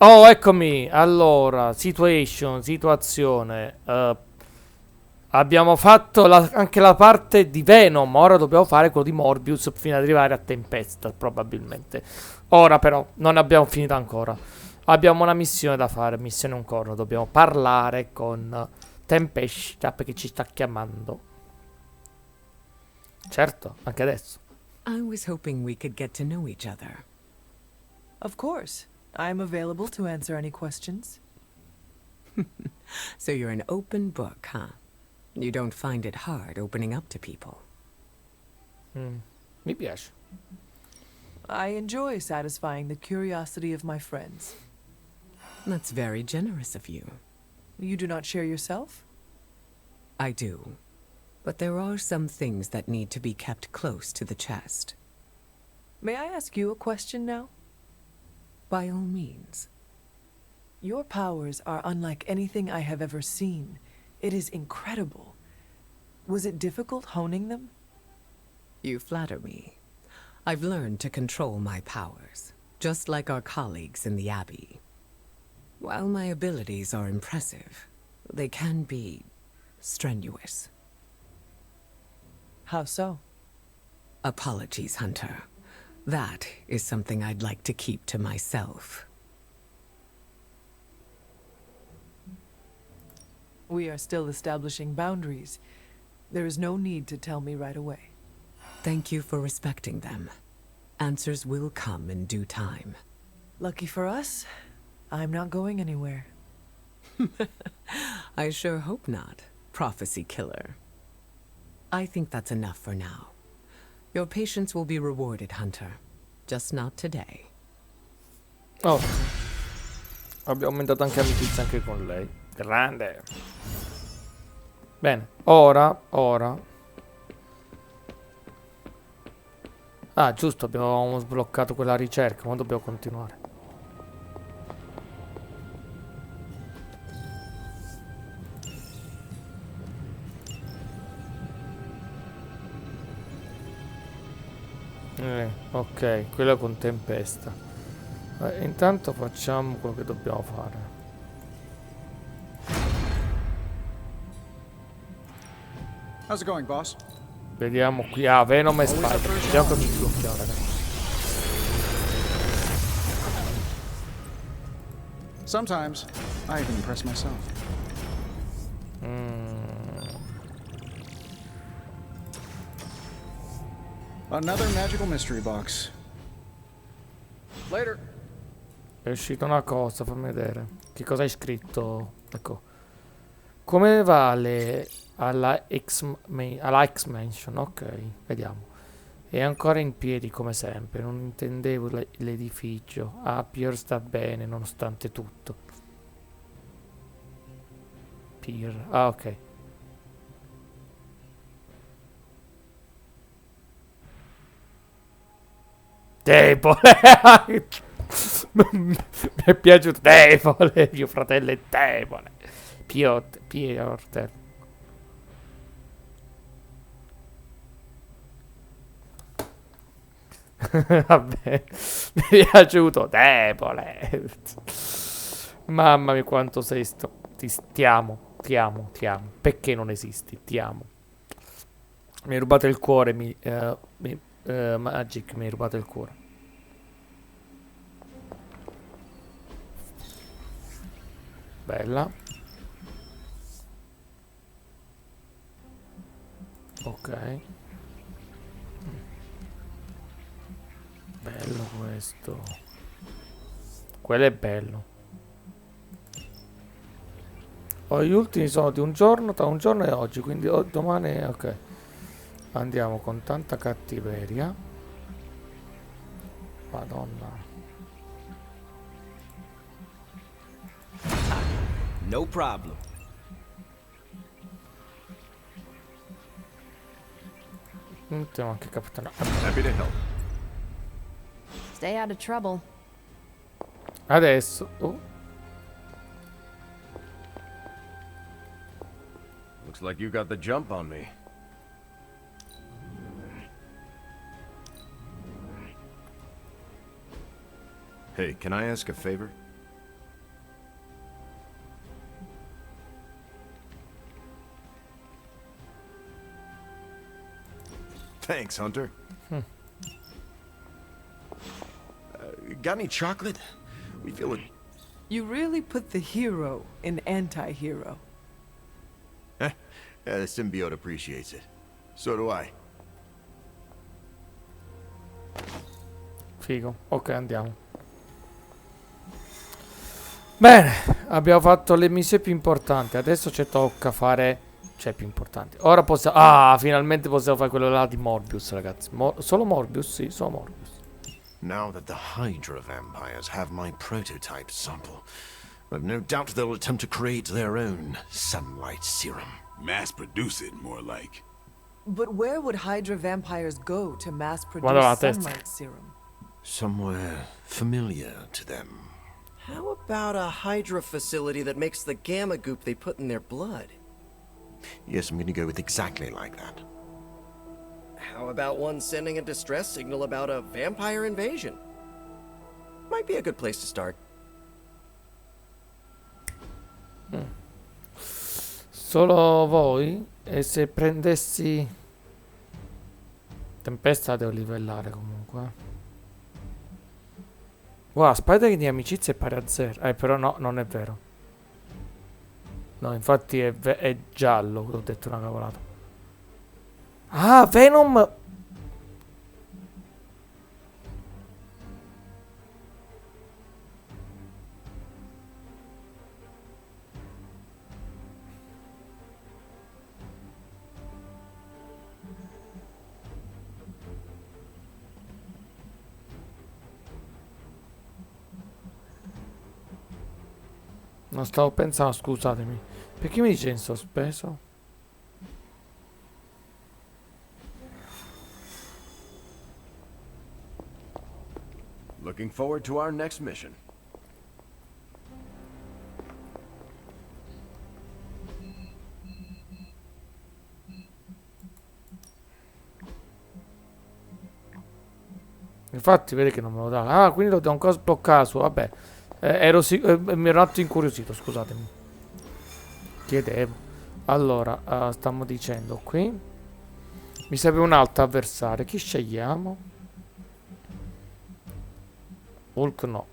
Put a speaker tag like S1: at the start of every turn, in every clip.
S1: Oh, eccomi. Allora, situazione. Abbiamo fatto anche la parte di Venom. Ora dobbiamo fare quello di Morbius fino ad arrivare a Tempesta, probabilmente. Ora però, non abbiamo finito ancora. Abbiamo una missione da fare, missione un corno. Dobbiamo parlare con Tempesta perché ci sta chiamando. Certo, anche adesso.
S2: I was hoping we could get to know each other.
S3: Of course. I am available to answer any questions.
S2: So you're an open book, huh? You don't find it hard opening up to people?
S1: Mi piace.
S3: I enjoy satisfying the curiosity of my friends.
S2: That's very generous of you.
S3: You do not share yourself?
S2: I do. But there are some things that need to be kept close to the chest.
S3: May I ask you a question now?
S2: By all means.
S3: Your powers are unlike anything I have ever seen. It is incredible. Was it difficult honing them?
S2: You flatter me. I've learned to control my powers, just like our colleagues in the Abbey. While my abilities are impressive, they can be strenuous.
S3: How so?
S2: Apologies, Hunter. That is something I'd like to keep to myself.
S3: We are still establishing boundaries. There is no need to tell me right away.
S2: Thank you for respecting them. Answers will come in due time.
S3: Lucky for us, I'm not going anywhere.
S2: I sure hope not, prophecy killer. I think that's enough for now. Your patience will be rewarded, Hunter. Just not today.
S1: Oh, abbiamo aumentato anche amicizia anche con lei. Grande. Bene, ora. Ah, giusto, abbiamo sbloccato quella ricerca, ma dobbiamo continuare. Ok, quello con tempesta. Intanto facciamo quello che dobbiamo fare.
S4: How's it going, boss?
S1: Vediamo qui. Ah, Venom e Spider. Vediamo come ci blocchiamo, ragazzi.
S4: Sometimes I even impress myself. Another magical mystery box. Later.
S1: È uscita una cosa, fammi vedere. Che cosa hai scritto? Ecco. Come vale alla X-Mansion? Ok, vediamo. È ancora in piedi come sempre. Non intendevo l'edificio. Ah, Pier sta bene nonostante tutto. Pier. Ah, ok. Debole. Mi è piaciuto. Debole. Mio fratello è debole. Piotr. Vabbè, mi è piaciuto. Debole. Mamma mia, quanto sei ti amo. Perché non esisti? Ti amo. Mi hai rubato il cuore, Magic, mi hai rubato il cuore. Bella. Ok. Bello questo. Quello è bello. Oh, gli ultimi sono di un giorno, tra un giorno e oggi, quindi domani, ok. Andiamo con tanta cattiveria. Madonna.
S5: No problem.
S1: Mettiamo anche capitano.
S5: Happy to help.
S6: Stay out of trouble.
S1: Adesso.
S5: Looks like you got the jump on me. Hey, can I ask a favor? Thanks, Hunter. Got any chocolate? We feel it.
S3: You really put the hero in anti-hero.
S5: The symbiote appreciates it. So do I.
S1: Figo. Ok, andiamo. Bene, abbiamo fatto le missioni più importanti. Adesso ci tocca fare... Cioè, più importanti. Ora possiamo... Ah, finalmente possiamo fare quello là di Morbius, ragazzi. Solo Morbius? Sì, solo Morbius.
S7: Now that the Hydra vampires have my prototype sample, I've no doubt they'll attempt to create their own sunlight serum.
S8: Mass produce it, more like.
S3: But where would Hydra vampires go to mass
S1: Guarda la
S3: produce
S1: testa.
S3: sunlight serum?
S7: Somewhere familiar to them.
S9: How about a Hydra facility that makes the gamma goop they put in their blood?
S7: Yes, I'm going to go with exactly like that.
S9: How about one sending a distress signal about a vampire invasion? Might be a good place to start.
S1: Solo voi? E se prendessi... Tempesta devo livellare comunque. Guarda, Spider di amicizia è pari a 0. Però no, non è vero. No, infatti è giallo, ho detto una cavolata. Ah, Venom! Non stavo pensando, scusatemi. Perché mi dice in sospeso?
S5: Looking forward to our next mission.
S1: Infatti, vedi che non me lo dà. Ah, quindi lo devo ancora sbloccare su. Vabbè. Mi ero un attimo incuriosito, scusatemi. Chiedevo. Allora, stiamo dicendo qui. Mi serve un altro avversario. Chi scegliamo? Hulk no.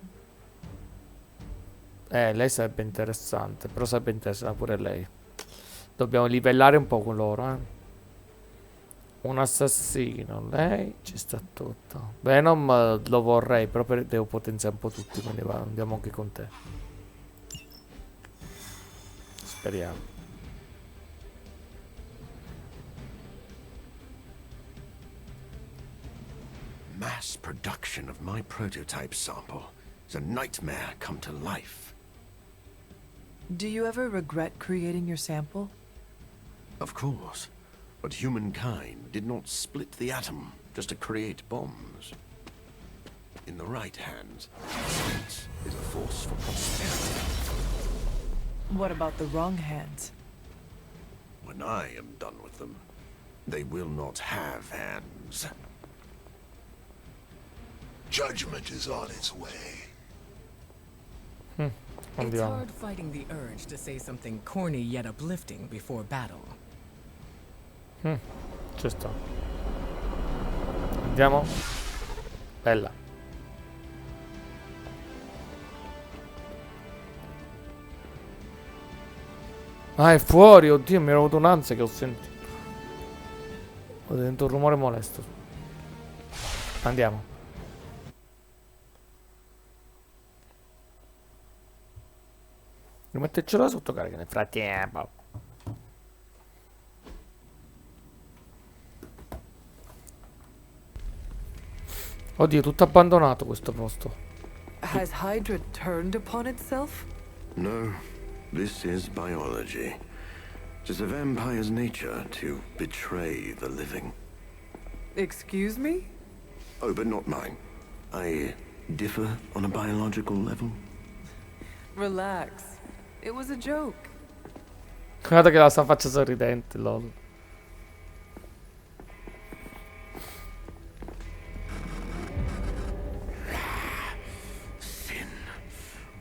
S1: Lei sarebbe interessante. Però sarebbe interessante pure lei. Dobbiamo livellare un po' con loro, Un assassino. Lei ci sta tutto. Venom lo vorrei. Però devo potenziare un po' tutti. Quindi andiamo anche con te. Speriamo.
S7: Mass production of my prototype sample is a nightmare come to life.
S3: Do you ever regret creating your sample?
S7: Of course, but humankind did not split the atom just to create bombs. In the right hands, science is a force for prosperity.
S3: What about the wrong hands?
S7: When I am done with them, they will not have hands.
S8: Judgment is on its way.
S2: It's
S1: Andiamo.
S2: hard fighting the urge to say something corny yet uplifting before battle.
S1: Ci sto. Andiamo. Bella. Ah, è fuori. Oddio, mi ero avuto un'ansia che ho sentito. Ho sentito un rumore molesto. Andiamo. Rimettercela sotto carica nel frattempo. Oddio, tutto abbandonato questo posto.
S3: Has Hydra turned upon itself?
S7: No, this is biology. It is a vampire's nature to betray the living.
S3: Excuse me?
S7: Oh, but not mine. I differ on a biological level.
S3: Relax. It was a joke.
S1: Guarda che la sua faccia sorridente, lol.
S7: Sin.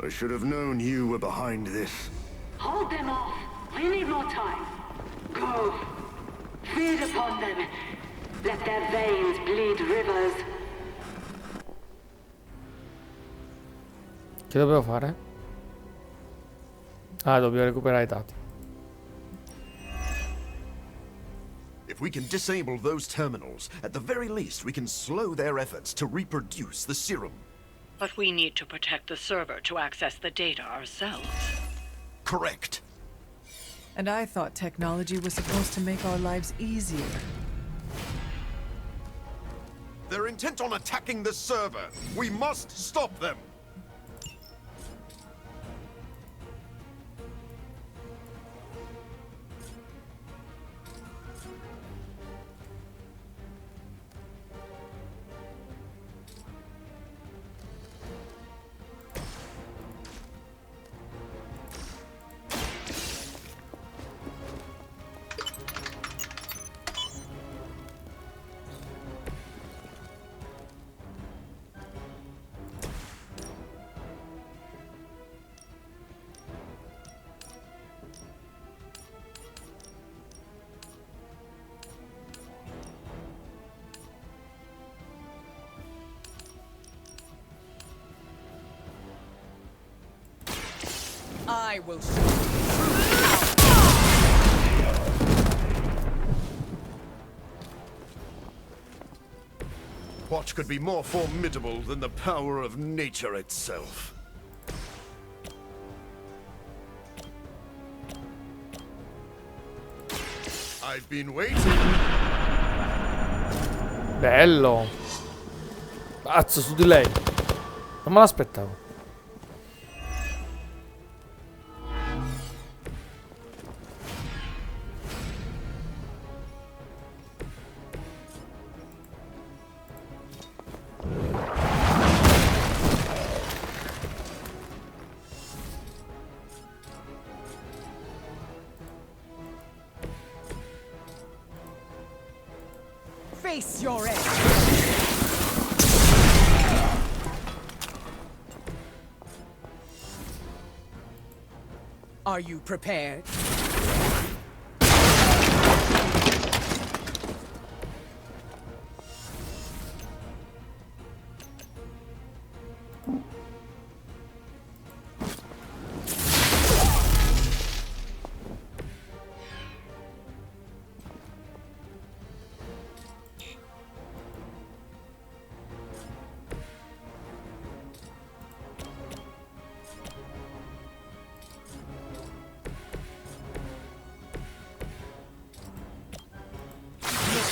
S7: I should have known you were behind this.
S10: Hold them off. We need more time. Go. Feed upon them. Let their veins bleed rivers.
S1: Che dovevo fare? Ah, dobbiamo recuperare i dati.
S7: If we can disable those terminals, at the very least we can slow their efforts to reproduce the serum.
S11: But we need to protect the server to access the data ourselves.
S7: Correct.
S3: And I thought technology was supposed to make our lives easier.
S7: They're intent on attacking the server. We must stop them.
S2: I will show you.
S7: What could be more formidable than the power of nature itself? I've been waiting.
S1: Bello. Cazzo, su di lei. Non me l'aspettavo.
S2: Face your end. Are you prepared?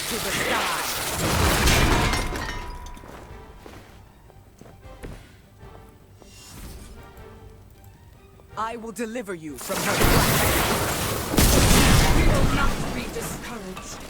S2: To the sky. I will deliver you from her black. We will not be discouraged.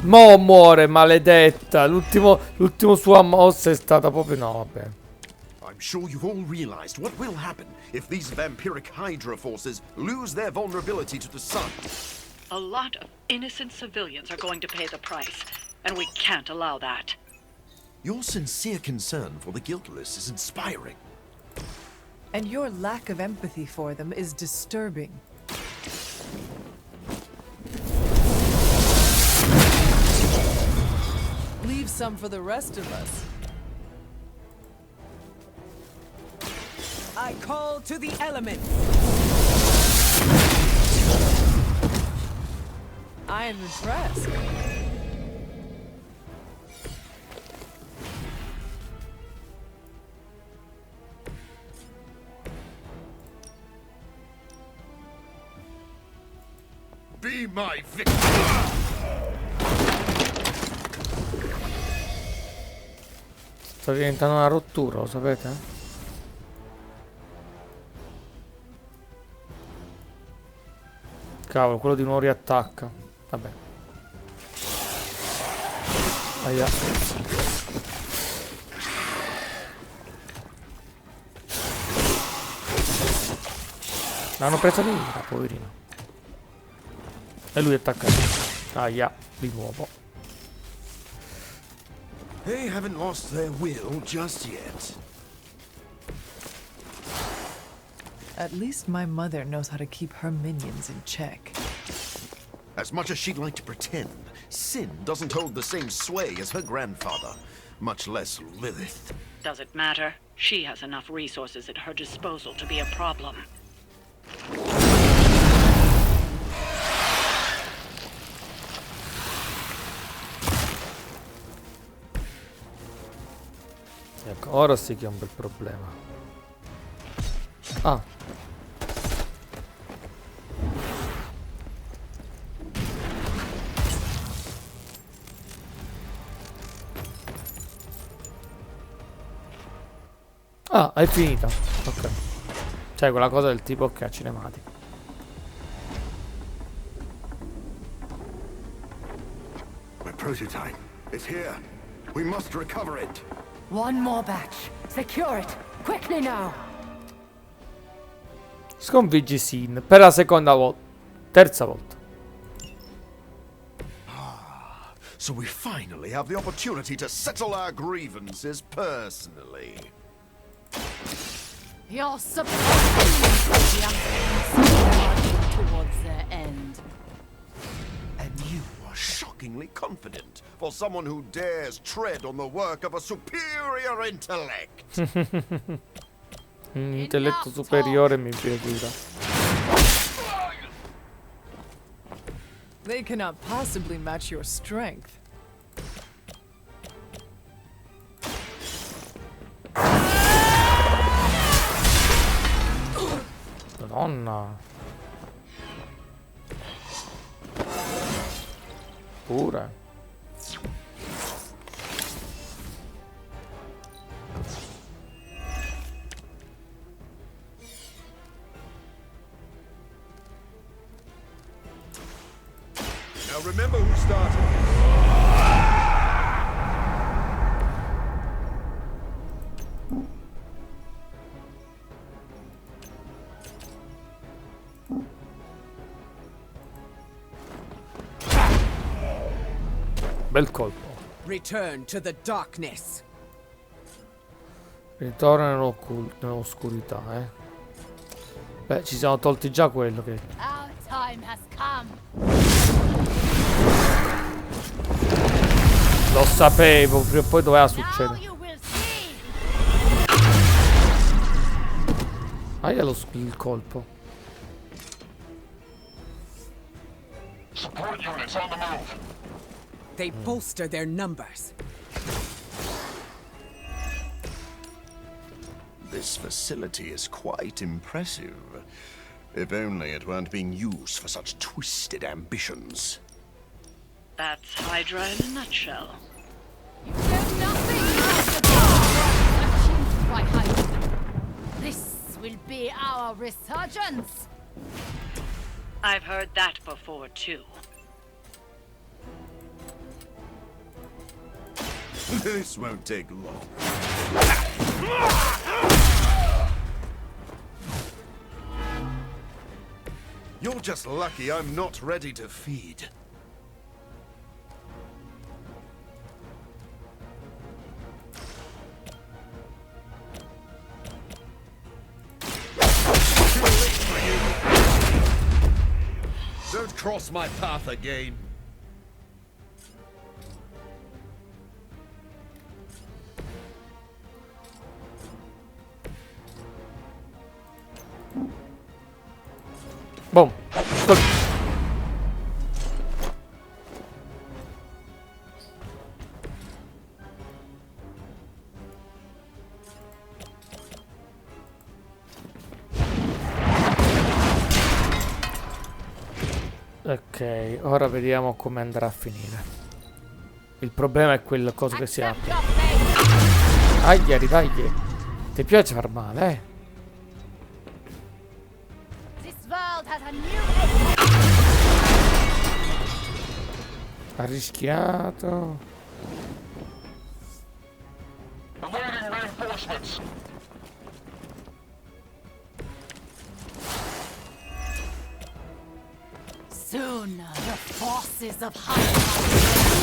S1: Mo muore, maledetta. L'ultimo sua mossa è stata proprio... No, vabbè.
S7: I'm sure you've all realized what will happen if these vampiric Hydra forces lose their vulnerability to the sun.
S11: A lot of innocent civilians are going to pay the price, and we can't allow that.
S7: Your sincere concern for the guiltless is inspiring.
S3: And your lack of empathy for them is disturbing. Leave some for the rest of us.
S2: I call to the elements.
S3: I am impressed.
S7: Be my victim.
S1: Sta diventando una rottura, lo sapete? Cavolo, quello di nuovo riattacca. Vabbè. Aia. L'hanno presa di mira, poverino. E lui attacca. Aia, di nuovo.
S5: They haven't lost their will just yet.
S3: At least my mother knows how to keep her minions in check.
S7: As much as she'd like to pretend, Sin doesn't hold the same sway as her grandfather, much less Lilith.
S11: Does it matter? She has enough resources at her disposal to be a problem.
S1: Ecco, ora sì che è un bel problema. Ah. Ah, è finita. Ok. Cioè, quella cosa del tipo che ha cinematico.
S5: My prototype. It's here. We must recover it.
S10: One more batch. Secure it. Quickly now.
S1: Sconfiggi Sin per la seconda volta. Terza volta.
S7: So we finally have the opportunity to settle our grievances personally.
S10: You're supposed to be towards their end.
S7: And you are shockingly confident for someone who dares tread on the work of a superior intellect.
S1: Intelletto superiore mi piaciuta.
S3: They cannot possibly match your strength.
S1: Madonna. Pure.
S5: Now remember who started.
S1: Bel colpo.
S2: Return to the darkness.
S1: Ritorna nell'oscurità, Beh, ci siamo tolti già quello che...
S10: Our time has come.
S1: Lo sapevo, prima o poi doveva succedere. Aia il colpo.
S8: Support units on the move.
S2: They bolster their numbers.
S7: This facility is quite impressive. If only it weren't being used for such twisted ambitions.
S11: That's Hydra in a nutshell.
S10: You know nothing of the power achieved by Hydra. This will be our resurgence.
S11: I've heard that before, too.
S5: This won't take long.
S7: You're just lucky I'm not ready to feed.
S5: Don't cross my path again.
S1: Boom. Ok, ora vediamo come andrà a finire. Il problema è quel coso che si apre. Aia, ritagli. Ti piace far male,
S10: This world has a new
S1: Ha rischiato.
S10: Soon, the forces of High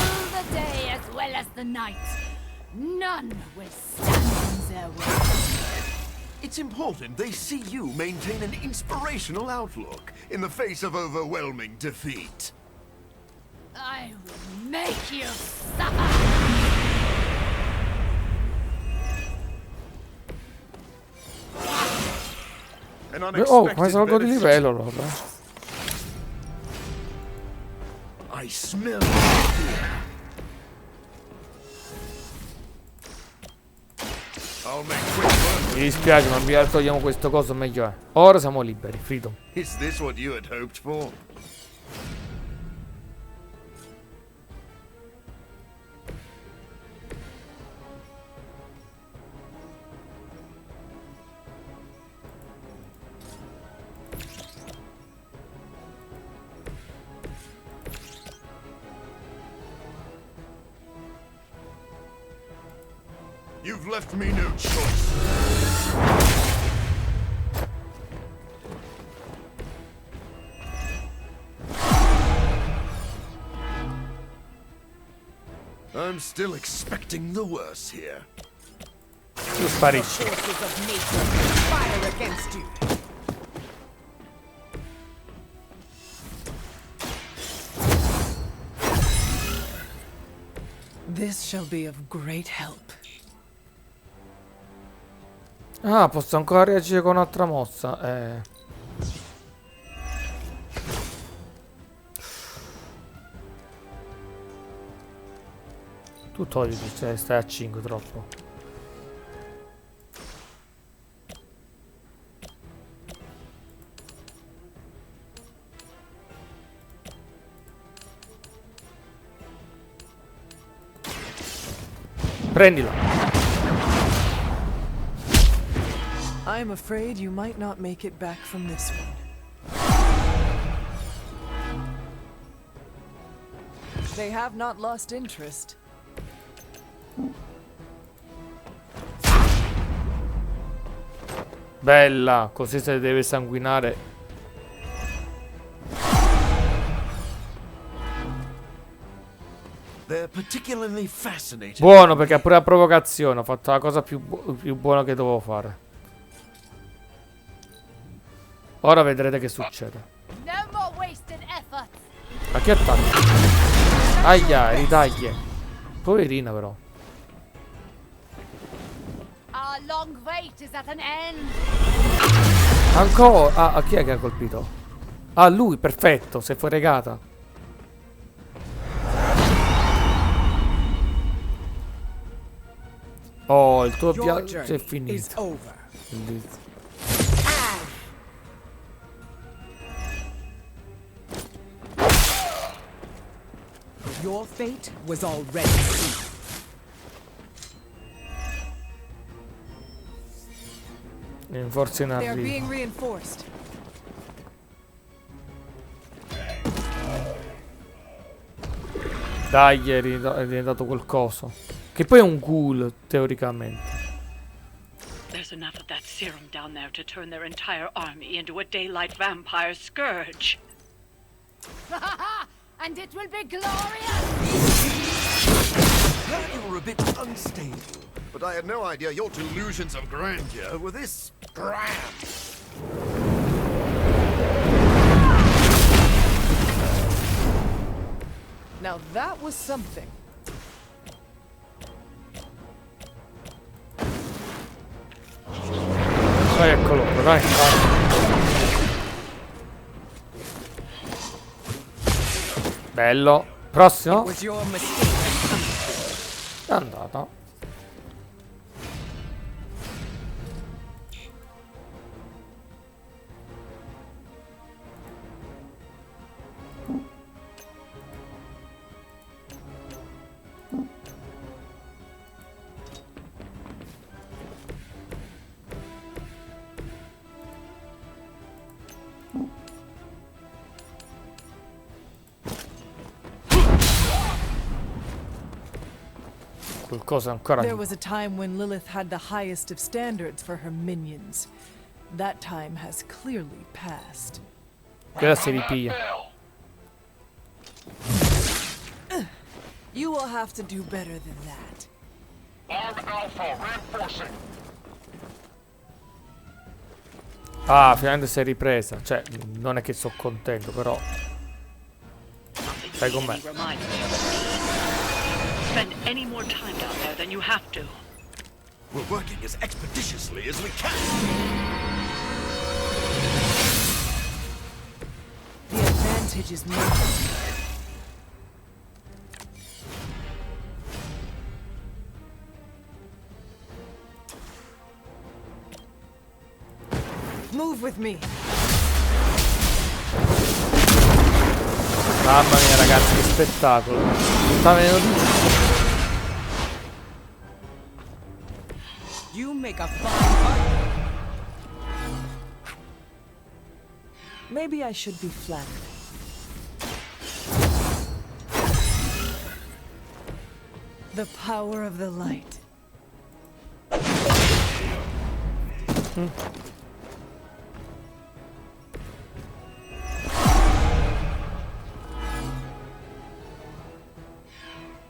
S10: rule the day as well as the night. None will stand in their way.
S5: It's important they see you maintain an inspirational outlook in the face of overwhelming defeat.
S10: I will make you suffer!
S1: Oh, come salgo di livello allora.
S5: I smell fear. I'll make quick work.
S1: Mi dispiace, ma via togliamo questo coso meglio è. Ora siamo liberi, freedom.
S5: Is this what you had hoped for? You've left me no choice. I'm still expecting the worst here.
S1: Tu sparisci.
S2: Fire against you.
S3: This shall be of great help.
S1: Ah, posso ancora reagire con un'altra mossa. Tu togli, cioè, stai a 5 troppo. Prendilo.
S3: I'm afraid you might not make it back from this one. They have not lost interest.
S1: Bella, così se deve sanguinare.
S5: They're particularly fascinating.
S1: Buono, perché ha pure la provocazione. Ho fatto la cosa più buona che dovevo fare. Ora vedrete che succede.
S10: No more wasted effort.
S1: Ma che attacca? Aia, ritaglie. Poverina però.
S10: Our long wait is at an end.
S1: Ancora? Ah, a chi è che ha colpito? Ah, lui, perfetto, si è fuori regata. Oh, il tuo viaggio è finito. Bellissimo.
S2: Your fate was already sealed.
S1: Forse in
S3: They are
S1: arrivo.
S3: being reinforced.
S1: Dai, è diventato qualcosa. Che poi è un ghoul, teoricamente.
S11: There's enough of that serum down there to turn their entire army into a daylight vampire scourge.
S10: And it will be glorious!
S5: You were a bit unstable, but I had no idea your delusions of grandeur were this grand.
S3: Now that was something.
S1: Dai, eccolo qua, dai, dai. Bello. Prossimo.
S2: Was your mistake.
S1: È andata. Qualcosa ancora
S3: There
S1: di...
S3: was a time when Lilith had the highest of standards for her minions. That time has clearly passed.
S1: Quella si ripiglia.
S3: You will have to do better than that.
S8: Arm Alpha reinforcing.
S1: Ah, finalmente si è ripresa. Cioè, non è che sono contento, però... Stai con me.
S11: Spend any more time down there than you have to.
S5: We're working as expeditiously as we can.
S3: The advantage is mine. Move with me.
S1: Mamma mia ragazzi, che spettacolo. Sta venendo...
S2: You make a fine.
S3: Maybe I should be flattered. The power of the light.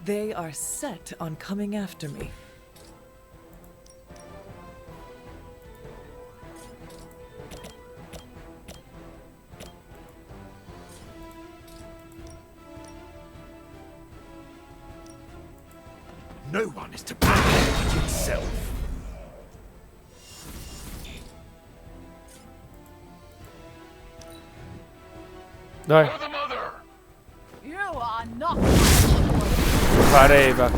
S3: They are set on coming after me.
S5: No one is to blame itself.
S1: Dai.
S10: You are not.
S1: Pareva.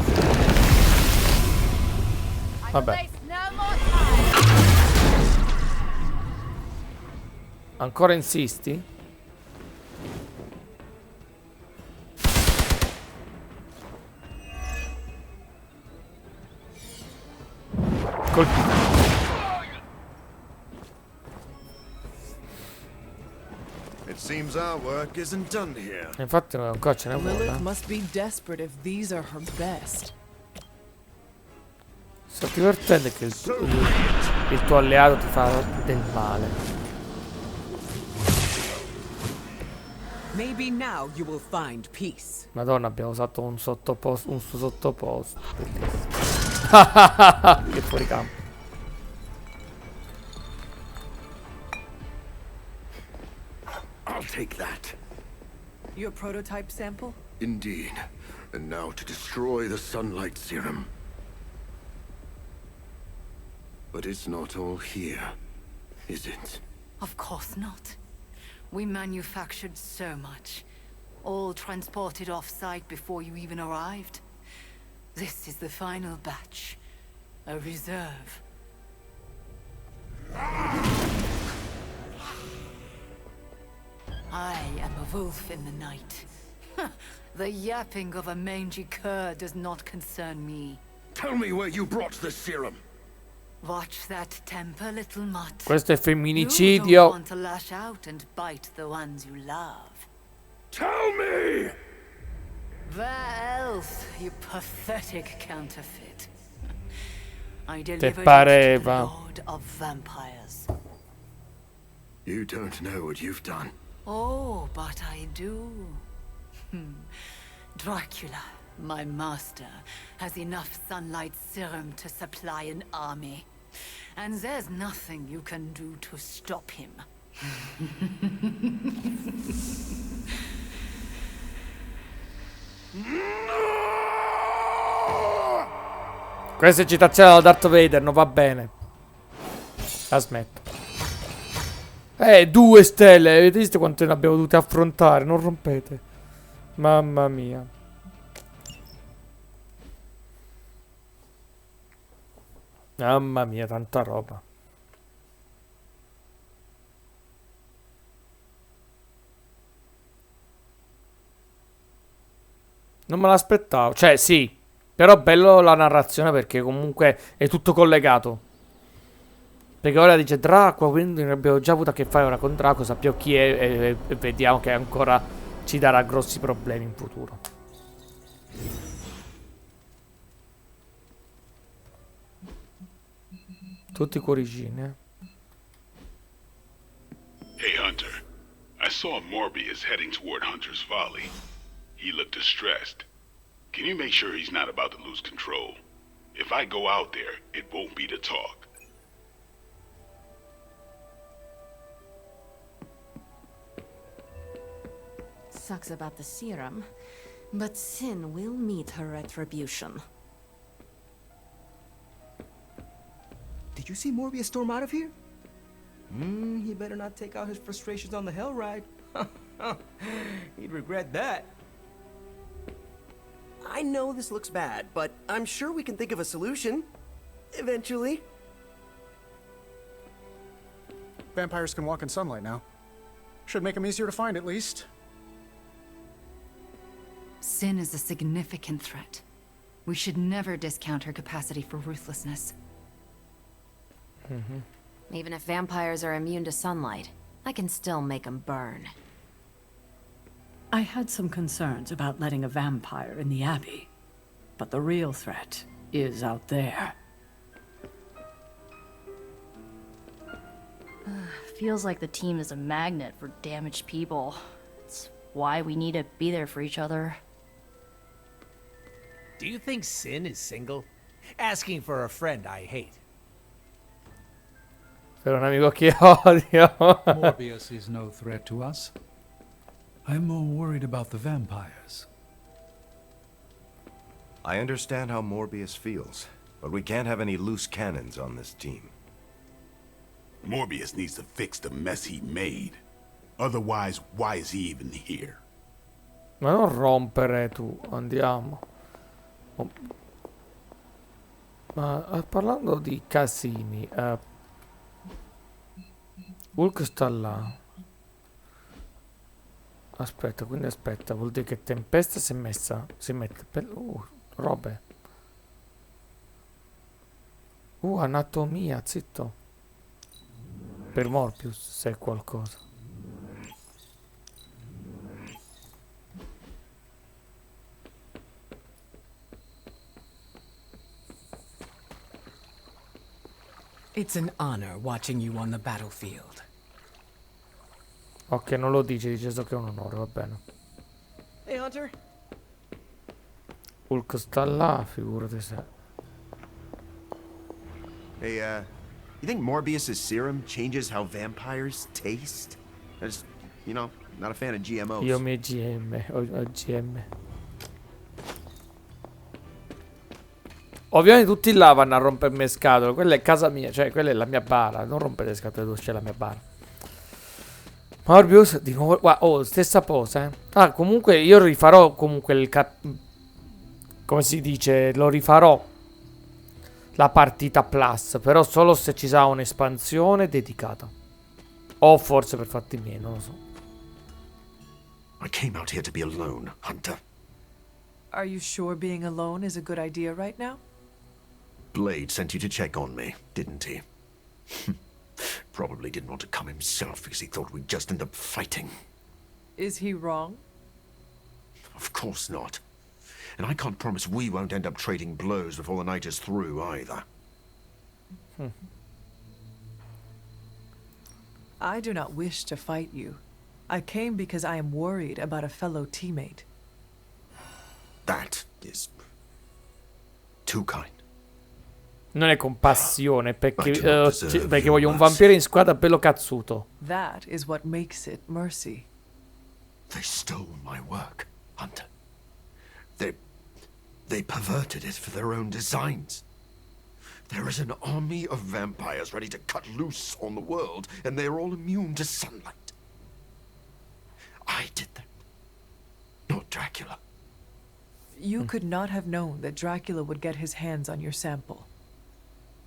S10: I
S1: Vabbè.
S10: waste no more time.
S1: Ancora insisti? Colpito.
S5: It seems our work isn't done here.
S1: Infatti ancora ce ne vuole.
S3: Lilith must be desperate if these are her best.
S1: Sto divertendo che il tuo alleato ti fa del male.
S2: Maybe now you will find peace.
S1: Madonna, abbiamo usato un sottoposto, un suo sottoposto. Bellissimo. Che fuori campo.
S5: I'll take that.
S3: Your prototype sample?
S5: Indeed. And now to destroy the sunlight serum. But it's not all here, is it?
S10: Of course not. We manufactured so much, all transported off-site before you even arrived. This is the final batch, a reserve. I am a wolf in the night. The yapping of a mangy cur does not concern me.
S5: Tell me where you brought the serum.
S10: Watch that temper, little mutt.
S1: Questo è
S10: You
S1: femminicidio.
S10: don't want to lash out and bite the ones you love.
S5: Tell me!
S10: Where else, you pathetic counterfeit? I
S1: Te
S10: delivered it to the
S1: pareva.
S10: Lord of Vampires.
S5: You don't know what you've done.
S10: Oh, but I do. Dracula, my master, has enough sunlight serum to supply an army. And there's nothing you can do to stop him.
S1: Questa è citazione da Darth Vader, non va bene. La smetto. 2 stelle, avete visto quante ne abbiamo dovute affrontare? Non rompete. Mamma mia. Mamma mia, tanta roba. Non me l'aspettavo. Cioè, sì. Però bello la narrazione perché comunque è tutto collegato. Perché ora dice Draco, quindi abbiamo già avuto a che fare ora con Draco, sappiamo chi è e vediamo che ancora ci darà grossi problemi in futuro. Tutti cuoricini, eh.
S12: Hey, Hunter. I saw Morbius heading toward Hunter's Folly. He looked distressed. Can you make sure he's not about to lose control? If I go out there, it won't be to talk.
S6: Sucks about the serum, but Sin will meet her retribution.
S13: Did you see Morbius storm out of here? He better not take out his frustrations on the Hell Ride. He'd regret that.
S9: I know this looks bad, but I'm sure we can think of a solution. Eventually.
S4: Vampires can walk in sunlight now. Should make them easier to find, at least.
S10: Sin is a significant threat. We should never discount her capacity for ruthlessness.
S6: Even if vampires are immune to sunlight, I can still make them burn.
S11: I had some concerns about letting a vampire in the Abbey, but the real threat is out there.
S14: Feels like the team is a magnet for damaged people. It's why we need to be there for each other.
S15: Do you think Sin is single? Asking for a friend I hate.
S1: Per un amico che odio.
S16: Morbius is no threat to us. I'm more worried about the vampires.
S17: I understand how Morbius feels, but we can't have any loose cannons on this team.
S12: Morbius needs to fix the mess he made. Otherwise, why is he even here?
S1: Ma non rompere tu, andiamo. Oh. Ma parlando di casini, Hulk sta là. Aspetta, quindi aspetta, vuol dire che Tempesta si mette per... robe. Anatomia, zitto. Per Morbius, se è qualcosa.
S2: It's an honor watching you on the battlefield.
S1: Ok, non lo dice so che è un onore, va bene.
S9: Hey, Hunter.
S1: Hulk sta là, figurati se.
S7: Hey, you think Morbius's serum changes how vampires taste? I just, not a fan of GMOs.
S1: Io mi GM, ho GM. Ovviamente tutti là vanno a rompermi scatole. Quella è casa mia, cioè quella è la mia bara. Non rompete scatole, tu c'è la mia bara. Morbius di nuovo. Oh, stessa pose. Comunque io rifarò comunque il come si dice, lo rifarò la partita plus, però solo se ci sarà un'espansione dedicata. O forse per fatti miei, non lo so.
S7: I came out here to be alone, Hunter.
S3: Are you sure being alone is a good idea right now?
S7: Blade sent you to check on me, didn't he? Probably didn't want to come himself because he thought we'd just end up fighting.
S3: Is he wrong?
S7: Of course not. And I can't promise we won't end up trading blows before the night is through, either.
S3: I do not wish to fight you. I came because I am worried about a fellow teammate.
S7: That is too kind.
S1: Non è compassione, perché voglio un vampiro in squadra bello cazzuto.
S3: That is what makes it mercy.
S7: They stole my work, Hunter. They perverted it for their own designs. There is an army of vampires ready to cut loose on the world, and they are all immune to sunlight. I did that, not Dracula.
S3: You could not have known that Dracula would get his hands on your sample.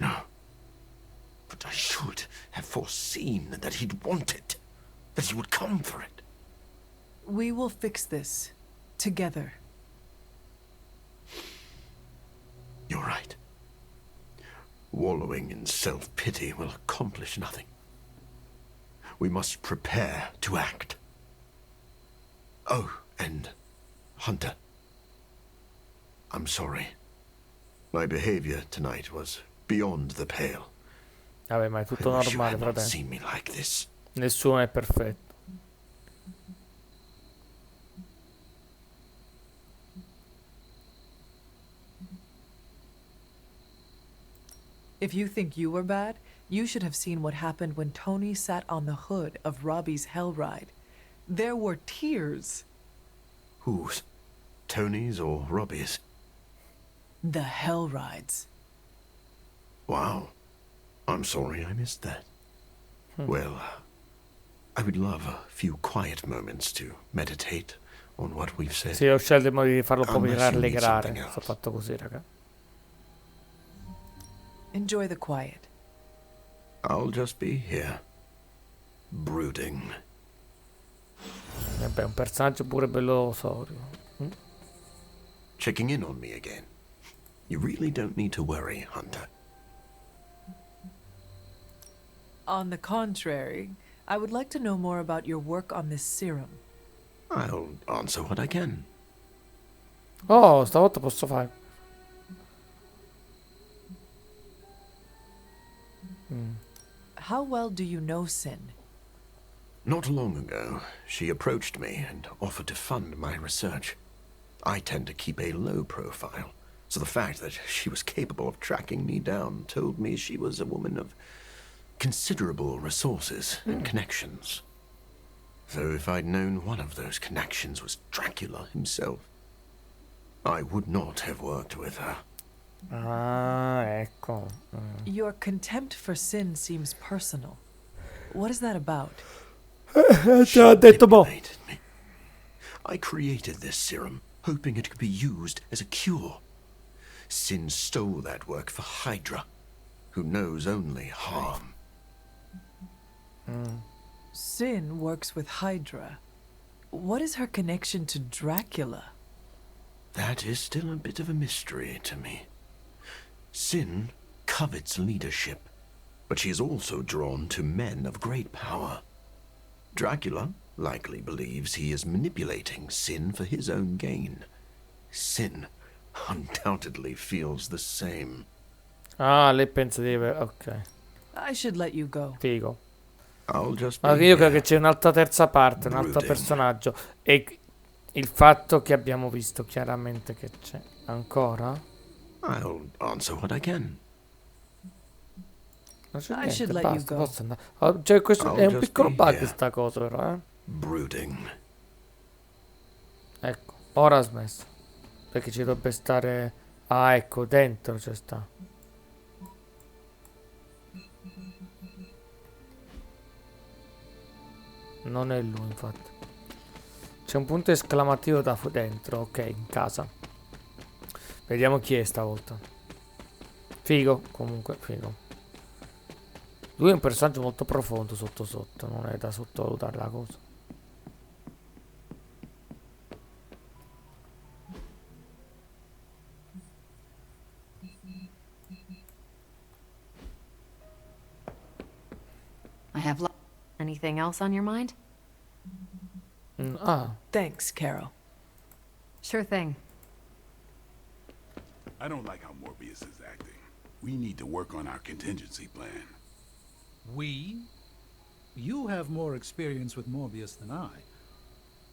S7: No. But I should have foreseen that he'd want it. That he would come for it.
S3: We will fix this. Together.
S7: You're right. Wallowing in self-pity will accomplish nothing. We must prepare to act. Oh, and Hunter. I'm sorry. My behavior tonight was beyond the pale.
S1: Vabbè, ma è tutto
S7: I wish you
S1: normale,
S7: had not
S1: fratello.
S7: seen me like this.
S1: Nessuno è perfetto.
S3: If you think you were bad, you should have seen what happened when Tony sat on the hood of Robbie's hell ride. There were tears.
S7: Whose? Tony's or Robbie's?
S3: The hell rides.
S7: Wow. I'm sorry I missed that. Well, I would love a few quiet moments to meditate on what we've said.
S1: Sì, ho scelto il modo di farlo proprio
S7: Unless you need
S1: rallegrare.
S7: something else.
S1: Sto fatto così, raga.
S3: Enjoy the quiet.
S7: I'll just be here, brooding.
S1: Vabbè, un personaggio pure bello sorio.
S7: Checking in on me again. You really don't need to worry, Hunter.
S3: On the contrary, I would like to know more about your work on this serum.
S7: I'll answer what I can.
S1: Oh, stavolta posso fare.
S3: How well do you know Sin?
S7: Not long ago, she approached me and offered to fund my research. I tend to keep a low profile, so the fact that she was capable of tracking me down told me she was a woman of considerable resources and connections. Though if I'd known one of those connections was Dracula himself, I would not have worked with her.
S1: Ah, ecco.
S3: Your contempt for Sin seems personal. What is that about?
S1: Te l'ho detto, boh.
S7: Me. I created this serum, hoping it could be used as a cure. Sin stole that work for Hydra, who knows only harm.
S3: Sin works with Hydra. What is her connection to Dracula?
S7: That is still a bit of a mystery to me. Sin covets leadership, but she is also drawn to men of great power. Dracula likely believes he is manipulating Sin for his own gain. Sin undoubtedly feels the same.
S1: Ah, lei pensa di aver... Ok,
S3: I should let you go.
S1: figo.
S7: I'll just be
S1: Ma io credo
S7: here,
S1: che c'è un'altra terza parte, un altro
S7: brooding.
S1: personaggio. E il fatto che abbiamo visto chiaramente che c'è ancora.
S7: I'll answer what I can.
S1: Non c'è
S3: I should
S1: niente,
S3: let you
S1: basta,
S3: go.
S1: posso andare. Oh, cioè, questo
S7: I'll
S1: è un
S7: just
S1: piccolo
S7: be
S1: bug
S7: here.
S1: sta cosa però, eh.
S7: Brooding.
S1: Ecco, ora ha smesso. Perché ci dovrebbe stare... Ah, ecco, dentro c'è sta. Non è lui, infatti. C'è un punto esclamativo da dentro. Ok, in casa. Vediamo chi è stavolta. Figo, comunque, figo. Lui è un personaggio molto profondo sotto sotto. Non è da sottovalutare la cosa.
S6: I have anything else on your mind?
S1: Ah.
S3: Thanks, Carol.
S6: Sure thing.
S12: I don't like how Morbius is acting. We need to work on our contingency plan.
S16: We? You have more experience with Morbius than I.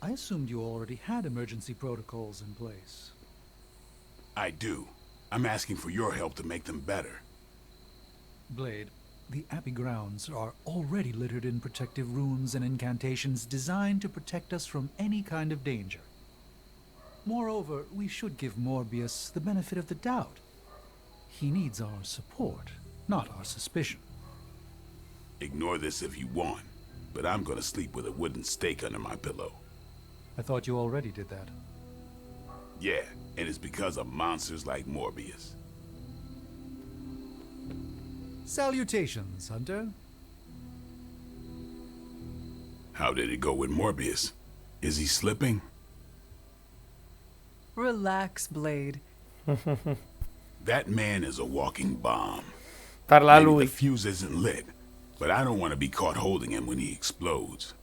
S16: I assumed you already had emergency protocols in place.
S12: I do. I'm asking for your help to make them better.
S16: Blade, the Abbey grounds are already littered in protective runes and incantations designed to protect us from any kind of danger. Moreover, we should give Morbius the benefit of the doubt. He needs our support, not our suspicion.
S12: Ignore this if you want, but I'm gonna sleep with a wooden stake under my pillow.
S16: I thought you already did that.
S12: Yeah, and it's because of monsters like Morbius.
S16: Salutations, Hunter.
S12: How did it go with Morbius? Is he slipping?
S3: Relax, Blade.
S12: That man is a walking bomb.
S1: Parla
S12: Maybe
S1: lui.
S12: the fuse isn't lit, but I don't want to be caught holding him when he explodes.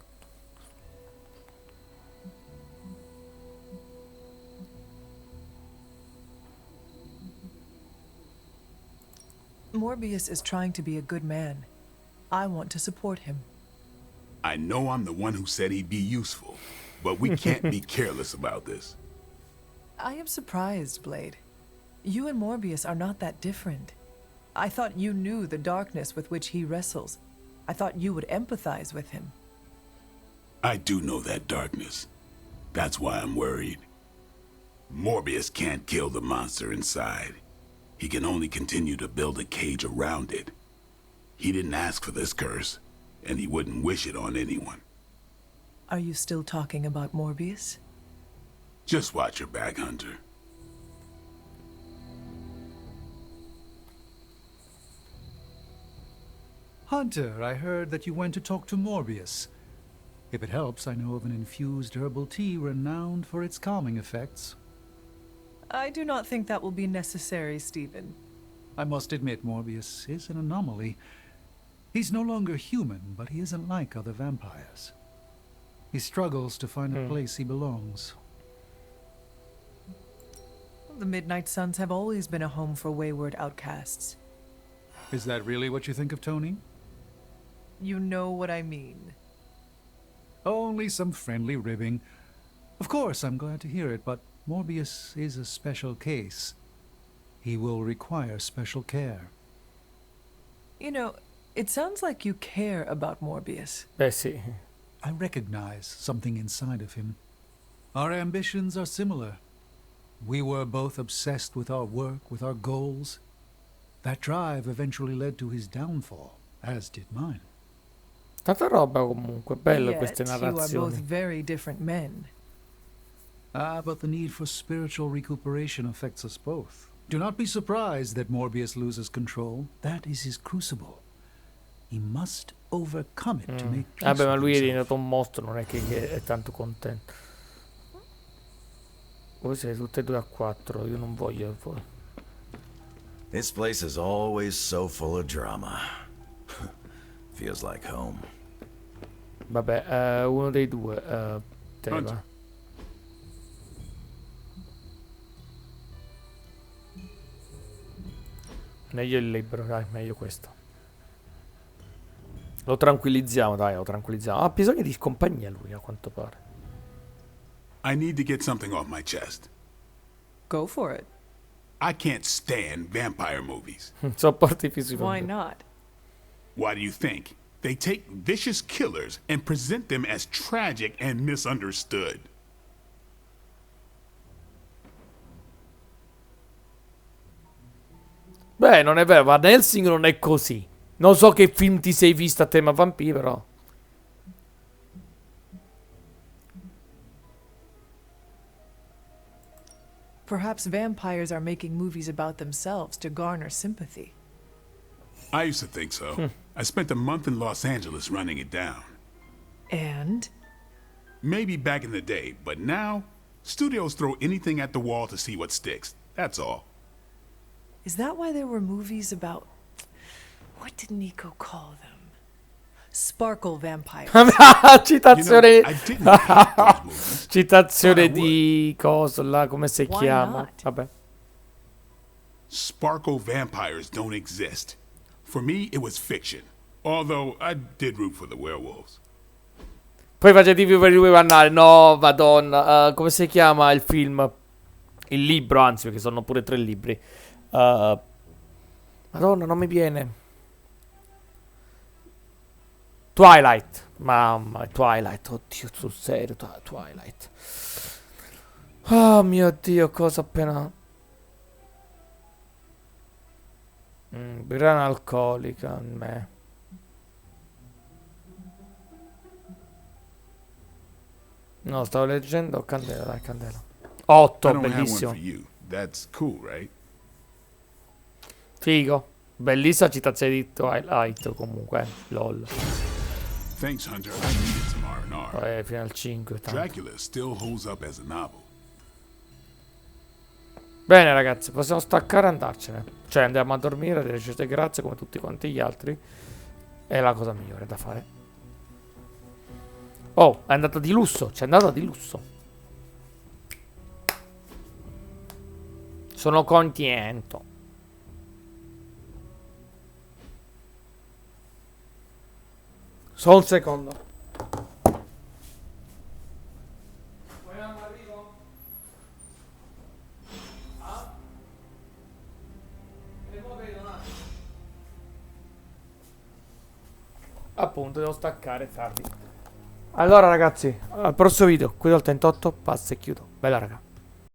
S3: Morbius is trying to be a good man. I want to support him.
S12: I know I'm the one who said he'd be useful, but we can't be careless about this.
S3: I am surprised, Blade. You and Morbius are not that different. I thought you knew the darkness with which he wrestles. I thought you would empathize with him.
S12: I do know that darkness. That's why I'm worried. Morbius can't kill the monster inside. He can only continue to build a cage around it. He didn't ask for this curse, and he wouldn't wish it on anyone.
S3: Are you still talking about Morbius?
S12: Just watch your back, Hunter.
S16: Hunter, I heard that you went to talk to Morbius. If it helps, I know of an infused herbal tea renowned for its calming effects.
S3: I do not think that will be necessary, Stephen.
S16: I must admit, Morbius is an anomaly. He's no longer human, but he isn't like other vampires. He struggles to find a place he belongs.
S3: The Midnight Suns have always been a home for wayward outcasts.
S16: Is that really what you think of Tony?
S3: You know what I mean.
S16: Only some friendly ribbing. Of course, I'm glad to hear it, but Morbius is a special case. He will require special care.
S3: You know, it sounds like you care about Morbius.
S1: Sì.
S16: I recognize something inside of him. Our ambitions are similar. We were both obsessed with our work, with our goals. That drive eventually led to his downfall, as did mine.
S1: Tanta roba comunque, bello queste
S3: Yet you are both
S1: narrazioni.
S3: very different men.
S16: But the need for spiritual recuperation affects us both. Do not be surprised that Morbius loses control. That is his crucible. He must overcome it to make peace
S1: Vabbè, ma
S16: with
S1: lui è
S16: himself.
S1: diventato un mostro, non è che è tanto contento. Voi siete tutte e due a 4, io non voglio voi.
S18: This place is always so full of drama. Feels like home.
S1: Vabbè, uno dei due te ne va. Meglio il libro, dai, meglio questo. Lo tranquillizziamo, dai, lo tranquillizziamo. Ha bisogno di compagnia lui, a quanto pare.
S12: I need to get something off my chest.
S3: Go for it.
S12: I can't stand vampire movies.
S1: Sopporti fisici.
S3: Why not?
S12: Why do you think? They take vicious killers and present them as tragic and misunderstood.
S1: Beh, non è vero, Van Helsing non è così. Non so che film ti sei visto a tema vampiri, però.
S3: Perhaps vampires are making movies about themselves to garner sympathy.
S12: I used to think so. I spent a month in Los Angeles running it down.
S3: And?
S12: Maybe back in the day, but now, studios throw anything at the wall to see what sticks. That's all.
S3: Is that why there were movies about... What did Nico call them? Sparkle vampires.
S1: Citazione.
S12: You know, I didn't hate those movies.
S1: Citazione di coso là, come si
S3: Why
S1: chiama?
S3: not?
S1: Vabbè.
S12: Sparkle vampires don't exist. For me, it was fiction. Although I did root for the werewolves.
S1: Poi facetevi per i due canali. No, madonna. Come si chiama il film? Il libro, anzi, perché sono pure 3 libri. Madonna, non mi viene. Twilight. Mamma, Twilight. Oddio, sul serio, Twilight. Oh mio Dio, cosa appena... birra alcolica, me. No, stavo leggendo Candela, dai, Candela. 8,
S12: I don't have one
S1: bellissimo.
S12: for you. That's cool, right?
S1: Figo. Bellissima citazione di Twilight comunque, lol.
S12: Thanks, Hunter. I needed some R&R.
S1: Fino al 5. Tanto.
S12: Dracula still holds up as a novel.
S1: Bene ragazzi, possiamo staccare e andarcene. Cioè andiamo a dormire, delle grazie come tutti quanti gli altri. È la cosa migliore da fare. Oh, è andata di lusso, c'è andata di lusso. Sono contento. Solo un secondo. Appunto, devo staccare, è tardi. Allora ragazzi, al prossimo video, qui dal 38, passa e chiudo. Bella raga.